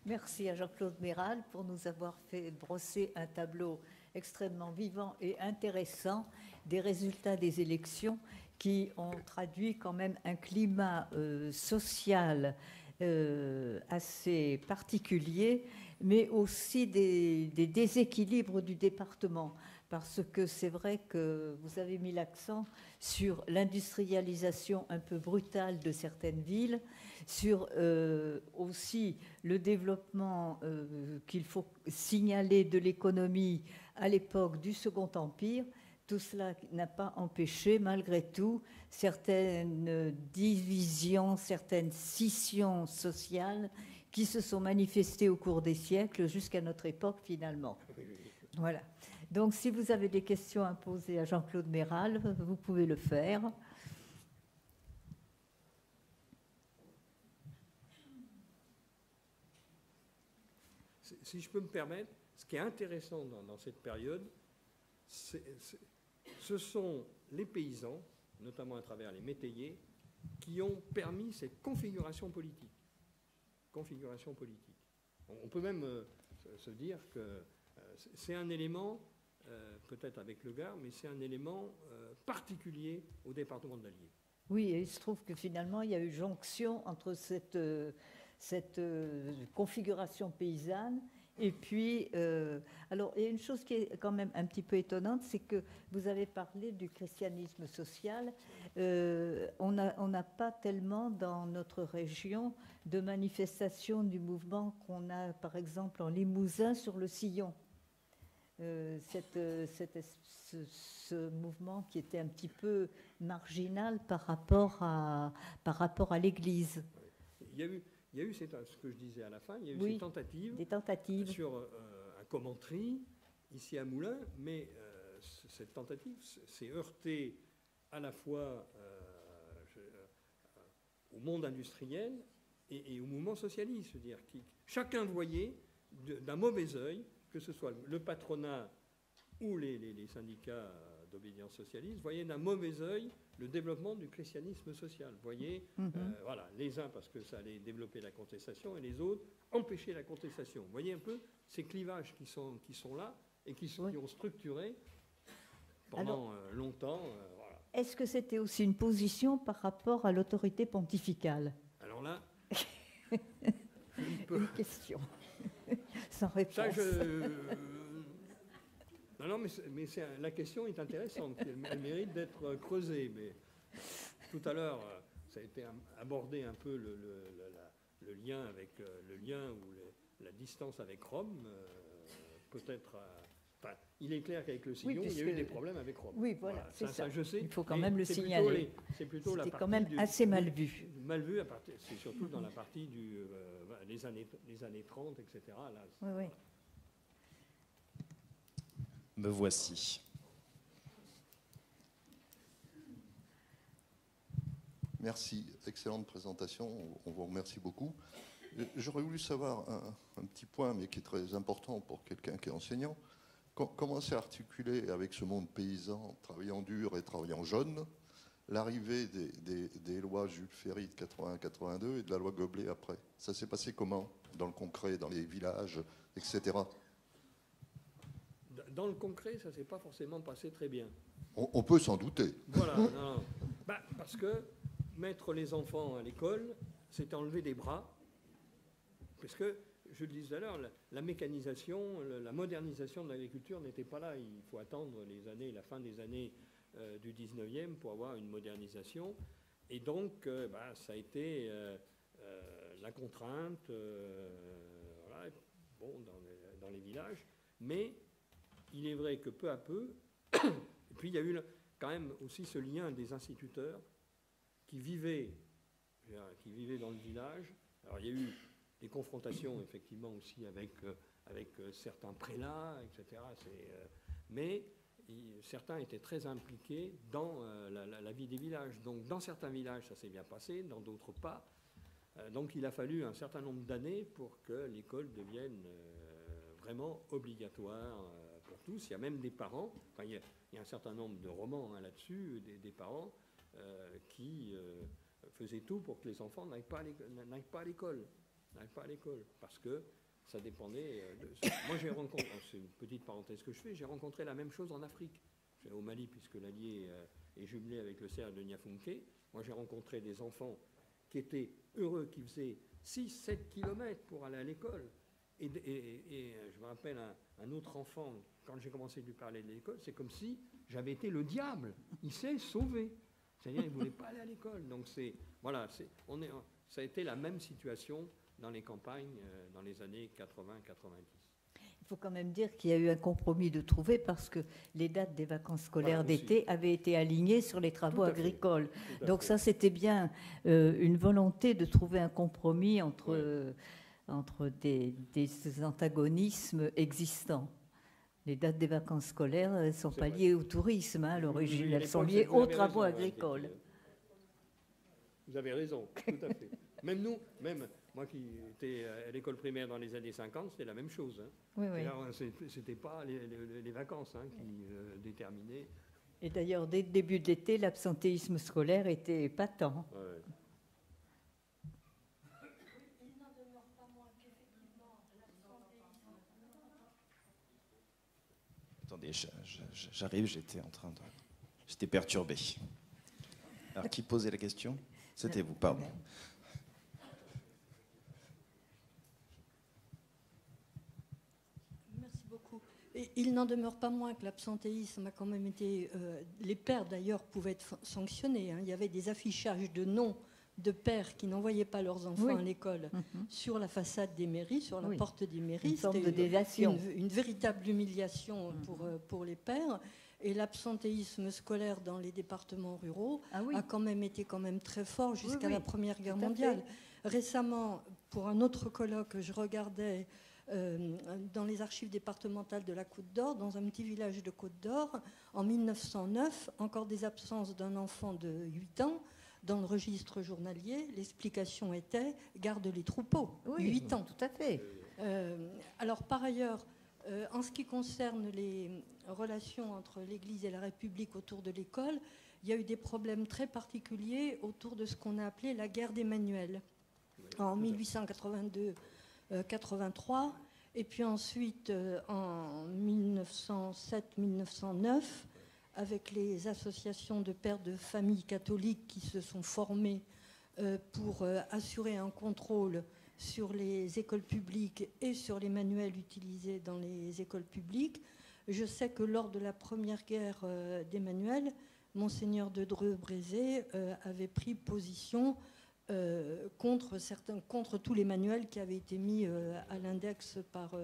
Merci à Jean-Claude Méral pour nous avoir fait brosser un tableau extrêmement vivant et intéressant des résultats des élections qui ont traduit quand même un climat social assez particulier, mais aussi des déséquilibres du département. Parce que c'est vrai que vous avez mis l'accent sur l'industrialisation un peu brutale de certaines villes, sur aussi le développement qu'il faut signaler de l'économie à l'époque du Second Empire. Tout cela n'a pas empêché, malgré tout, certaines divisions, certaines scissions sociales qui se sont manifestées au cours des siècles jusqu'à notre époque finalement. Voilà. Donc si vous avez des questions à poser à Jean-Claude Méral, vous pouvez le faire. Si je peux me permettre, ce qui est intéressant dans cette période, ce sont les paysans, notamment à travers les métayers, qui ont permis cette configuration politique. On peut même se dire que c'est un élément, peut-être avec le Gard, mais c'est un élément particulier au département de l'Allier. Oui, et il se trouve que finalement, il y a eu jonction entre cette configuration paysanne. Et puis, alors, il y a une chose qui est quand même un petit peu étonnante, c'est que vous avez parlé du christianisme social. On n'a pas tellement dans notre région de manifestations du mouvement qu'on a, par exemple, en Limousin sur le Sillon. Ce mouvement qui était un petit peu marginal par rapport à l'Église. Il y a eu ce que je disais à la fin, il y a eu oui, des tentatives sur un Commentry, ici à Moulins, mais cette tentative s'est heurtée à la fois au monde industriel et au mouvement socialiste. C'est-à-dire que chacun voyait d'un mauvais œil, que ce soit le patronat ou les syndicats d'obédience socialiste, voyaient d'un mauvais œil le développement du christianisme social. Voyez, voilà, les uns parce que ça allait développer la contestation et les autres empêcher la contestation. Vous voyez un peu ces clivages qui sont là et qui ont structuré pendant longtemps. Voilà. Est-ce que c'était aussi une position par rapport à l'autorité pontificale? Alors là, une question sans réponse. Ça, non, mais la question est intéressante. Elle mérite d'être creusée. Mais tout à l'heure, ça a été abordé un peu le lien avec le lien ou la distance avec Rome. Peut-être. Enfin, il est clair qu'avec le Sillon, il y a eu des problèmes avec Rome. Oui, voilà, c'est ça. Je sais. Il faut quand même le signaler. C'est plutôt la partie quand même assez mal vu. Mal vu, c'est surtout dans la partie les années 30, etc. Là, oui, oui. Me voici. Merci, excellente présentation, on vous remercie beaucoup. J'aurais voulu savoir un petit point, mais qui est très important pour quelqu'un qui est enseignant. Comment c'est articulé avec ce monde paysan, travaillant dur et travaillant jeune, l'arrivée des lois Jules Ferry de 81-82 et de la loi Goblet après? Ça s'est passé comment, dans le concret, dans les villages, etc.? Dans le concret, ça ne s'est pas forcément passé très bien. On peut s'en douter. Voilà, non. Parce que mettre les enfants à l'école, c'était enlever des bras. Parce que, je le disais tout à l'heure, la mécanisation, la modernisation de l'agriculture n'était pas là. Il faut attendre la fin des années du 19e pour avoir une modernisation. Et donc, ça a été la contrainte voilà, bon, dans les villages. Mais il est vrai que peu à peu, et puis il y a eu quand même aussi ce lien des instituteurs qui vivaient dans le village. Alors il y a eu des confrontations effectivement aussi avec certains prélats, etc. Mais certains étaient très impliqués dans la vie des villages. Donc dans certains villages ça s'est bien passé, dans d'autres pas. Donc il a fallu un certain nombre d'années pour que l'école devienne vraiment obligatoire pour tous. Il y a même des parents, enfin, il y a un certain nombre de romans là-dessus, des parents qui faisaient tout pour que les enfants n'aillent pas à l'école. n'allaient pas à l'école, parce que ça dépendait. Moi, j'ai rencontré, c'est une petite parenthèse que je fais, j'ai rencontré la même chose en Afrique. Au Mali, puisque l'Allier est jumelé avec le cercle de Niafunké. Moi, j'ai rencontré des enfants qui étaient heureux, qui faisaient 6-7 kilomètres pour aller à l'école. Et je me rappelle un autre enfant, quand j'ai commencé à lui parler de l'école, c'est comme si j'avais été le diable. Il s'est sauvé. C'est-à-dire qu'il ne voulait pas aller à l'école. Donc, voilà, ça a été la même situation dans les campagnes dans les années 80-90. Il faut quand même dire qu'il y a eu un compromis de trouver parce que les dates des vacances scolaires d'été avaient été alignées sur les travaux agricoles. Donc ça, c'était bien une volonté de trouver un compromis entre des antagonismes existants. Les dates des vacances scolaires ne sont pas liées au tourisme à l'origine, elles sont liées aux travaux agricoles. Vous avez raison, tout à fait. Même nous, moi qui étais à l'école primaire dans les années 50, c'était la même chose. Hein. Oui. C'était pas les vacances qui déterminaient. Et d'ailleurs, dès le début de l'été, l'absentéisme scolaire était épatant. Ouais. Il n'en demeure pas moins qu'effectivement l'absentéisme. Attendez, j'arrive, j'étais perturbé. Alors, qui posait la question? C'était vous, pardon. Merci beaucoup. Et il n'en demeure pas moins que l'absentéisme a quand même été... les pères, d'ailleurs, pouvaient être sanctionnés. Hein. Il y avait des affichages de noms de pères qui n'envoyaient pas leurs enfants à l'école sur la façade des mairies, sur la porte des mairies. C'était une véritable humiliation pour les pères. Et l'absentéisme scolaire dans les départements ruraux a quand même été très fort jusqu'à la Première Guerre mondiale. Récemment, pour un autre colloque, je regardais dans les archives départementales de la Côte d'Or, dans un petit village de Côte d'Or, en 1909, encore des absences d'un enfant de 8 ans. Dans le registre journalier, l'explication était « garde les troupeaux », 8 ans. Tout à fait. Alors, par ailleurs, en ce qui concerne les relations entre l'Église et la République autour de l'école, il y a eu des problèmes très particuliers autour de ce qu'on a appelé la guerre des manuels en 1882-83, et puis ensuite en 1907-1909, avec les associations de pères de familles catholiques qui se sont formées pour assurer un contrôle sur les écoles publiques et sur les manuels utilisés dans les écoles publiques. Je sais que lors de la première guerre des manuels, Monseigneur de Dreux-Brézé avait pris position contre tous les manuels qui avaient été mis à l'index par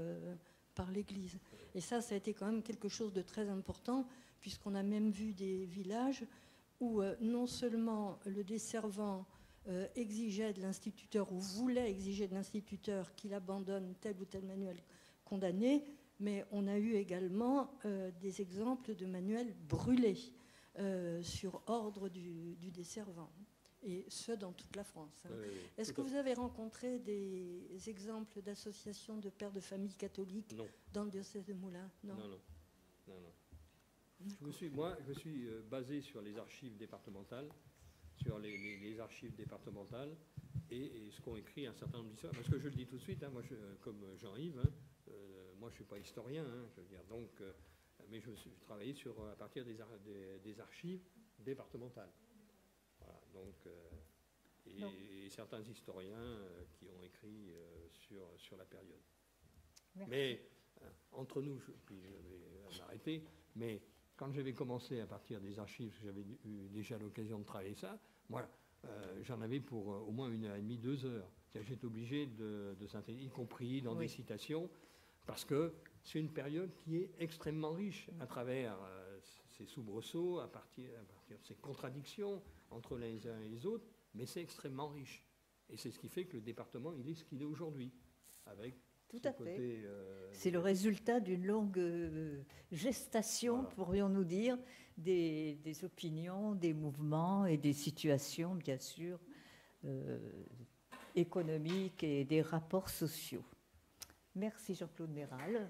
l'Église. Et ça a été quand même quelque chose de très important, puisqu'on a même vu des villages où non seulement le desservant exigeait de l'instituteur ou voulait exiger de l'instituteur qu'il abandonne tel ou tel manuel condamné, mais on a eu également des exemples de manuels brûlés sur ordre du desservant, et ce dans toute la France. Est-ce que vous avez rencontré des exemples d'associations de pères de famille catholiques dans le diocèse de Moulins? Non. Je me suis basé sur les archives départementales, sur les archives départementales et ce qu'ont écrit un certain nombre d'historiens. Parce que je le dis tout de suite, moi, comme Jean-Yves, moi je ne suis pas historien, je veux dire, donc, mais je travaillais à partir des archives départementales. Voilà, donc, et certains historiens qui ont écrit sur la période. Merci. Mais entre nous, puis je vais m'arrêter, mais quand j'avais commencé à partir des archives, j'avais eu déjà l'occasion de travailler ça, moi, j'en avais pour au moins 1h30, 2 heures. J'étais obligé de synthétiser, y compris dans des citations, parce que c'est une période qui est extrêmement riche à travers ces soubresauts, à partir de ces contradictions entre les uns et les autres, mais c'est extrêmement riche. Et c'est ce qui fait que le département, il est ce qu'il est aujourd'hui, avec tout à fait. C'est le résultat d'une longue gestation, pourrions-nous dire, des opinions, des mouvements et des situations, bien sûr, économiques et des rapports sociaux. Merci Jean-Claude Méral.